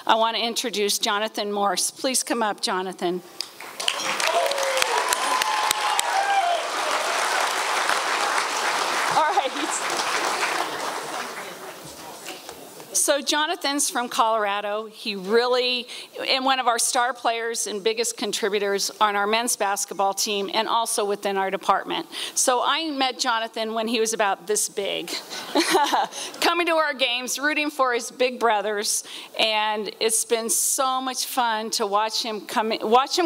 I want to introduce Jonathan Morse. Please come up, Jonathan. All right. So Jonathan's from Colorado. He really, and one of our star players and biggest contributors on our men's basketball team and also within our department. So I met Jonathan when he was about this big, coming to our games, rooting for his big brothers, and it's been so much fun to watch him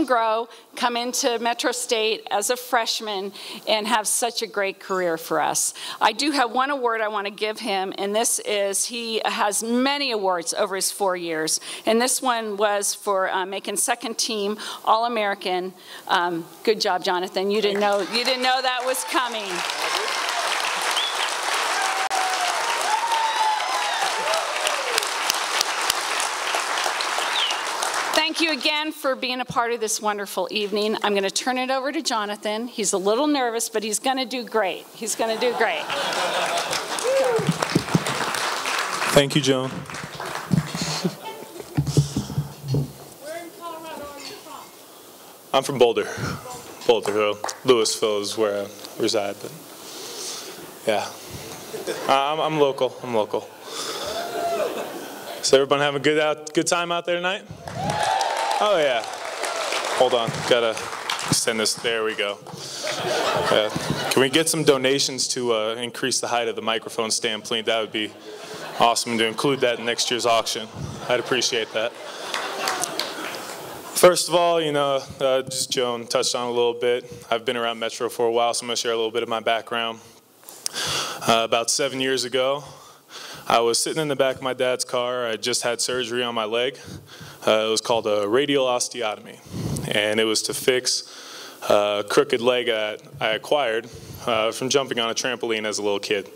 grow, come into Metro State as a freshman, and have such a great career for us. I do have one award I want to give him, and this is, he has many awards over his 4 years, and this one was for making second team All-American. Good job, Jonathan. You didn't know that was coming. Thank you again for being a part of this wonderful evening. I'm going to turn it over to Jonathan. He's a little nervous, but he's going to do great. He's going to do great. Thank you, Joan. Where in Colorado are you from? I'm from Boulder. Boulder, Louisville is where I reside, but yeah. I'm local. Is everyone having a good time out there tonight? Oh yeah. Hold on, gotta extend this. There we go. Can we get some donations to increase the height of the microphone stand, please? That would be awesome to include that in next year's auction. I'd appreciate that. First of all, just Joan touched on a little bit. I've been around Metro for a while, so I'm gonna share a little bit of my background. About 7 years ago, I was sitting in the back of my dad's car. I just had surgery on my leg. It was called a radial osteotomy, and it was to fix a crooked leg that I acquired from jumping on a trampoline as a little kid.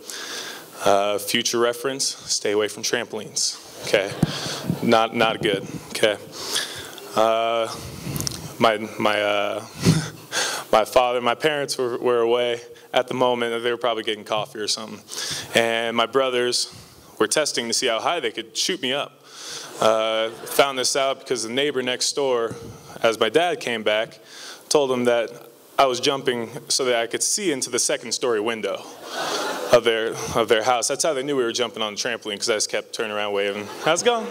Future reference, stay away from trampolines, okay? Not good, okay? My parents were away at the moment. They were probably getting coffee or something, and my brothers were testing to see how high they could shoot me up. Found this out because the neighbor next door, as my dad came back, told him that I was jumping so that I could see into the second-story window of their house. That's how they knew we were jumping on the trampoline, because I just kept turning around waving. How's it going?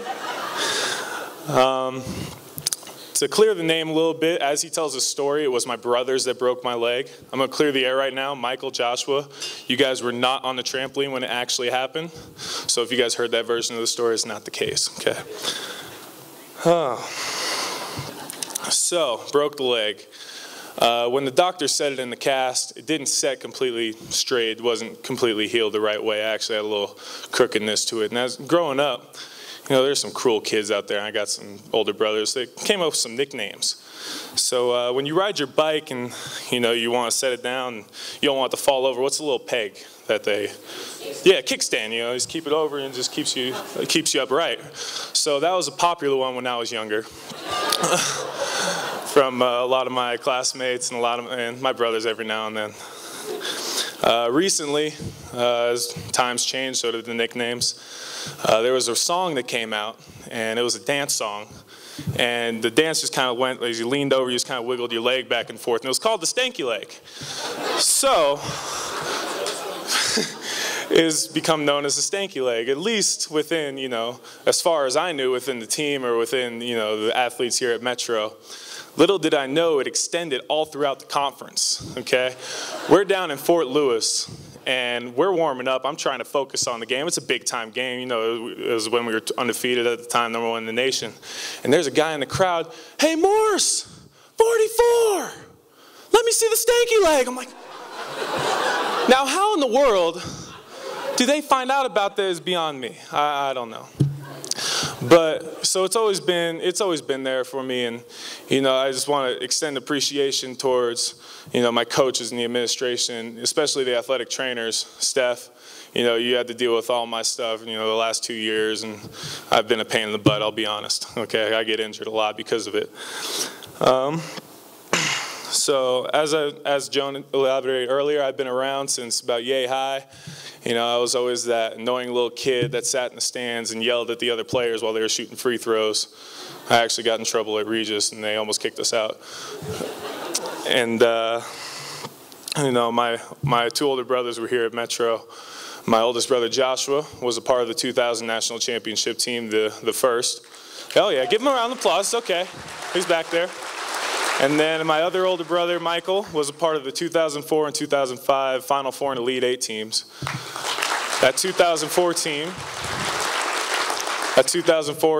To clear the name a little bit, as he tells his story, it was my brothers that broke my leg. I'm going to clear the air right now. Michael, Joshua, you guys were not on the trampoline when it actually happened. So if you guys heard that version of the story, it's not the case. Okay. So, broke the leg. When the doctor set it in the cast, it didn't set completely straight. It wasn't completely healed the right way. I actually had a little crookedness to it. And as growing up, there's some cruel kids out there. I got some older brothers. They came up with some nicknames. So when you ride your bike and, you want to set it down, you don't want it to fall over, what's the little peg that they... Yeah, kickstand, just keep it over and it just keeps you upright. So that was a popular one when I was younger. From a lot of my classmates and my brothers every now and then. Recently, as times changed, so did the nicknames. There was a song that came out, and it was a dance song. And the dance just kind of went, as you leaned over, you just kind of wiggled your leg back and forth. And it was called the stanky leg. So, it's become known as the stanky leg, at least within, as far as I knew, within the team or within, the athletes here at Metro. Little did I know it extended all throughout the conference, okay? We're down in Fort Lewis, and we're warming up. I'm trying to focus on the game. It's a big-time game. It was when we were undefeated at the time, #1 in the nation. And there's a guy in the crowd, "Hey, Morse, 44, let me see the stanky leg." I'm like, now how in the world do they find out about this? Beyond me. I don't know. But so it's always been there for me, and I just want to extend appreciation towards my coaches and the administration, especially the athletic trainers, Steph. You had to deal with all my stuff, the last 2 years, and I've been a pain in the butt, I'll be honest. Okay, I get injured a lot because of it. So as Joan elaborated earlier, I've been around since about yay high. You know, I was always that annoying little kid that sat in the stands and yelled at the other players while they were shooting free throws. I actually got in trouble at Regis, and they almost kicked us out. And you know, my two older brothers were here at Metro. My oldest brother Joshua was a part of the 2000 national championship team, the first. Hell yeah, give him a round of applause. It's okay, he's back there. And then my other older brother, Michael, was a part of the 2004 and 2005 Final Four and Elite Eight teams. That 2004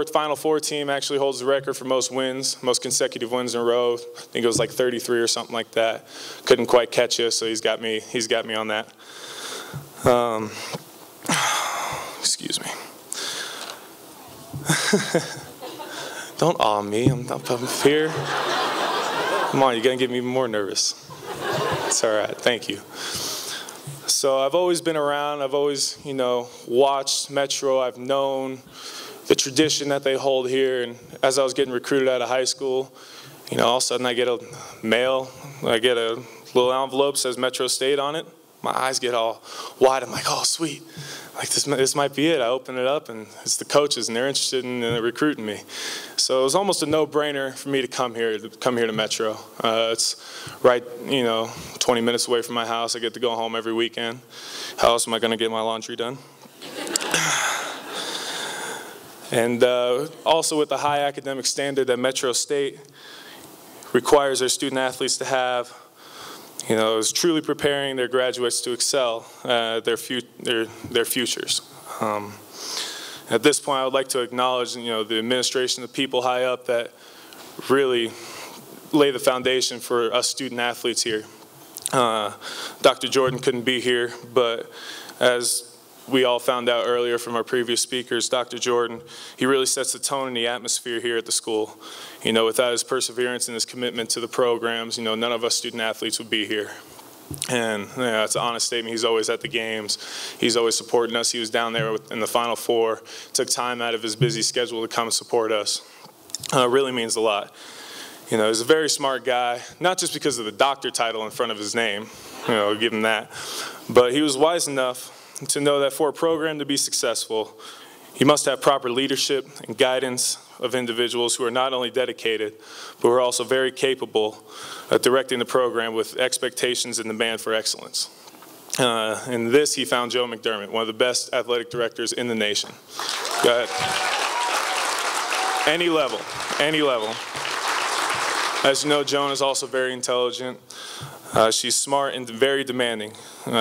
Final Four team actually holds the record for most wins, most consecutive wins in a row. I think it was like 33 or something like that. Couldn't quite catch us, so he's got me on that. Excuse me. Don't awe me, I'm up here. Come on, you're gonna get me even more nervous. It's all right, thank you. So I've always been around, I've always, you know, watched Metro, I've known the tradition that they hold here, and as I was getting recruited out of high school, you know, all of a sudden I get a mail, I get a little envelope, says Metro State on it. My eyes get all wide, I'm like, oh sweet, like this might be it. I open it up and it's the coaches and they're interested in recruiting me. So it was almost a no-brainer for me to come here to Metro. It's right, you know, 20 minutes away from my house. I get to go home every weekend. How else am I gonna get my laundry done? And also with the high academic standard that Metro State requires their student athletes to have, you know, is truly preparing their graduates to excel their futures. At this point, I would like to acknowledge, you know, the administration, the people high up that really lay the foundation for us student athletes here. Dr. Jordan couldn't be here, but as we all found out earlier from our previous speakers, Dr. Jordan, he really sets the tone and the atmosphere here at the school. You know, without his perseverance and his commitment to the programs, you know, none of us student athletes would be here. And you know, it's an honest statement. He's always at the games. He's always supporting us. He was down there in the Final Four, took time out of his busy schedule to come and support us. Really means a lot. You know, he's a very smart guy, not just because of the doctor title in front of his name, you know, give him that, but he was wise enough to know that for a program to be successful, you must have proper leadership and guidance of individuals who are not only dedicated, but who are also very capable of directing the program with expectations and demand for excellence. In this, he found Joe McDermott, one of the best athletic directors in the nation. Go ahead. Any level, any level. As you know, Joan is also very intelligent. She's smart and very demanding.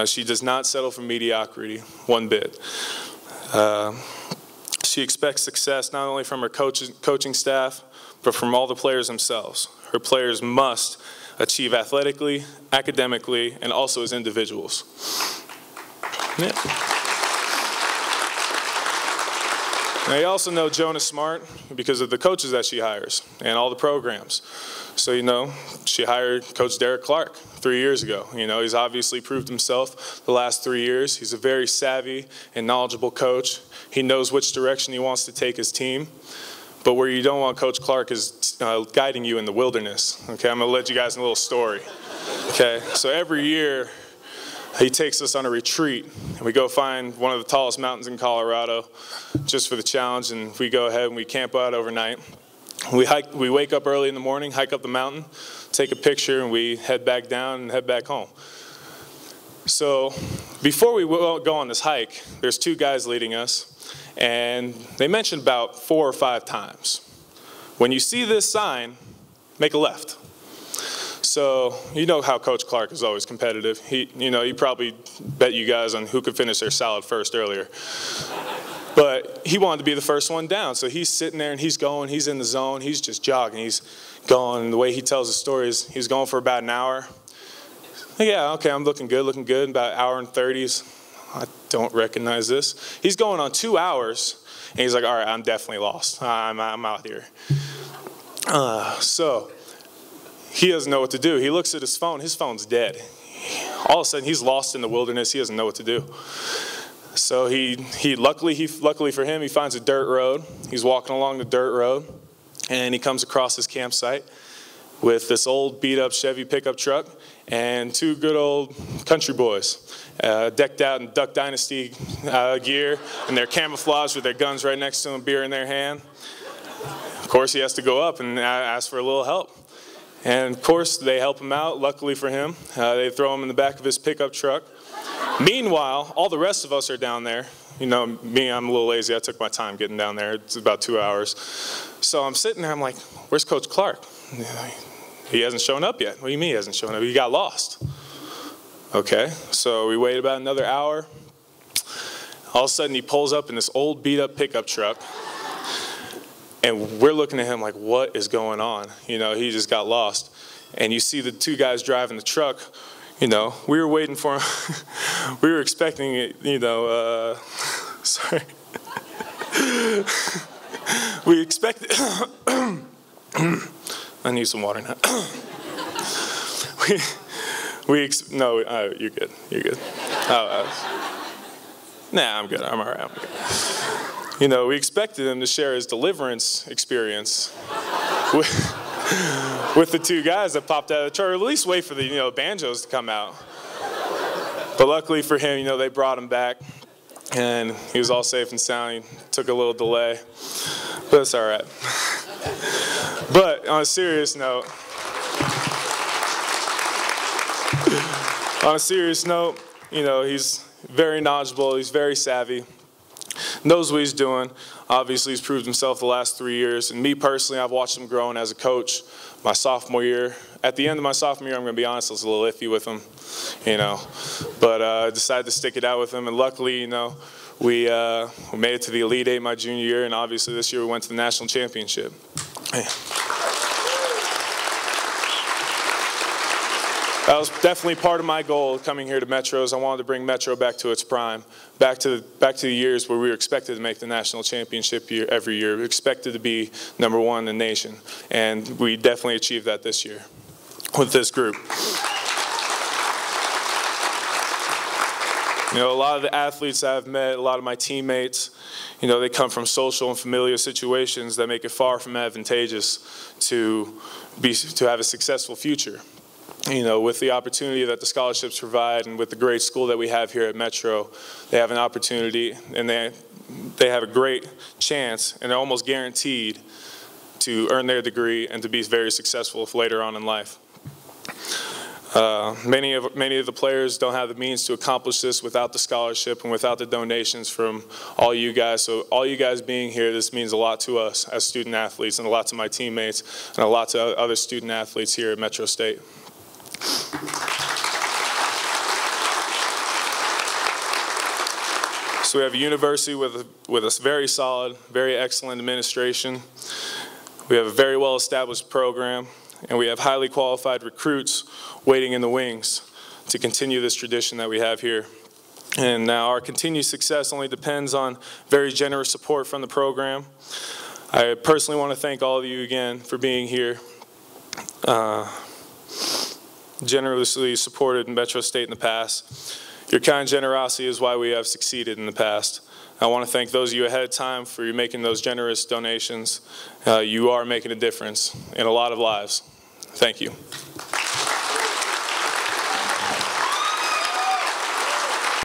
She does not settle for mediocrity one bit. She expects success not only from her coaching staff, but from all the players themselves. Her players must achieve athletically, academically, and also as individuals. Yeah. Now you also know Joan is smart because of the coaches that she hires and all the programs. So, you know, she hired Coach Derek Clark 3 years ago. You know, he's obviously proved himself the last 3 years. He's a very savvy and knowledgeable coach. He knows which direction he wants to take his team. But where you don't want Coach Clark is guiding you in the wilderness. Okay, I'm going to let you guys in a little story. Okay, so every year he takes us on a retreat, and we go find one of the tallest mountains in Colorado just for the challenge, and we go ahead and we camp out overnight. We wake up early in the morning, hike up the mountain, take a picture, and we head back down and head back home. So before we go on this hike, there's two guys leading us, and they mentioned about 4 or 5 times, when you see this sign, make a left. So you know how Coach Clark is always competitive. He probably bet you guys on who could finish their salad first earlier. But he wanted to be the first one down. So he's sitting there and he's going, he's in the zone, he's just jogging, he's going. And the way he tells the story is he's going for about an hour. Yeah, okay, I'm looking good, about an hour and 30s. I don't recognize this. He's going on 2 hours, and he's like, all right, I'm definitely lost. I'm out here. So he doesn't know what to do. He looks at his phone's dead. All of a sudden, he's lost in the wilderness. He doesn't know what to do. So luckily for him, he finds a dirt road. He's walking along the dirt road, and he comes across his campsite. with this old beat-up Chevy pickup truck and two good old country boys, decked out in Duck Dynasty gear, and they're camouflaged with their guns right next to them, beer in their hand. Of course, he has to go up and ask for a little help. And of course, they help him out. Luckily for him, they throw him in the back of his pickup truck. Meanwhile, all the rest of us are down there. You know, me, I'm a little lazy. I took my time getting down there. It's about 2 hours. So I'm sitting there, I'm like, where's Coach Clark? He hasn't shown up yet. What do you mean he hasn't shown up? He got lost. Okay, so we wait about another hour. All of a sudden, he pulls up in this old beat-up pickup truck. And we're looking at him like, what is going on? You know, he just got lost. And you see the two guys driving the truck. You know, we were waiting for him. We were expecting it, you know, sorry. We expected, I need some water now. No, you're good, you're good. Nah, I'm good, I'm all right, I'm good. You know, we expected him to share his deliverance experience with the two guys that popped out of the truck, or at least wait for the, you know, banjos to come out. But luckily for him, you know, they brought him back, and he was all safe and sound. He took a little delay, but it's all right. But on a serious note, you know, he's very knowledgeable, he's very savvy, knows what he's doing. Obviously, he's proved himself the last 3 years. And me personally, I've watched him growing as a coach my sophomore year. At the end of my sophomore year, I'm going to be honest, I was a little iffy with him, you know. But I decided to stick it out with him. And luckily, you know, we made it to the Elite Eight my junior year. And obviously, this year we went to the national championship. That was definitely part of my goal coming here to Metro. Is I wanted to bring Metro back to its prime, back to the years where we were expected to make the national championship every year. We expected to be #1 in the nation, and we definitely achieved that this year with this group. You know, a lot of the athletes I've met, a lot of my teammates, you know, they come from social and familiar situations that make it far from advantageous to have a successful future. You know, with the opportunity that the scholarships provide and with the great school that we have here at Metro, they have an opportunity and they have a great chance, and they're almost guaranteed to earn their degree and to be very successful later on in life. Many of the players don't have the means to accomplish this without the scholarship and without the donations from all you guys. So all you guys being here, this means a lot to us as student athletes, and a lot to my teammates, and a lot to other student athletes here at Metro State. So we have a university with a very solid, very excellent administration. We have a very well-established program, and we have highly qualified recruits waiting in the wings to continue this tradition that we have here. And now our continued success only depends on very generous support from the program. I personally want to thank all of you again for being here. Generously supported Metro State in the past. Your kind generosity is why we have succeeded in the past. I want to thank those of you ahead of time for making those generous donations. You are making a difference in a lot of lives. Thank you.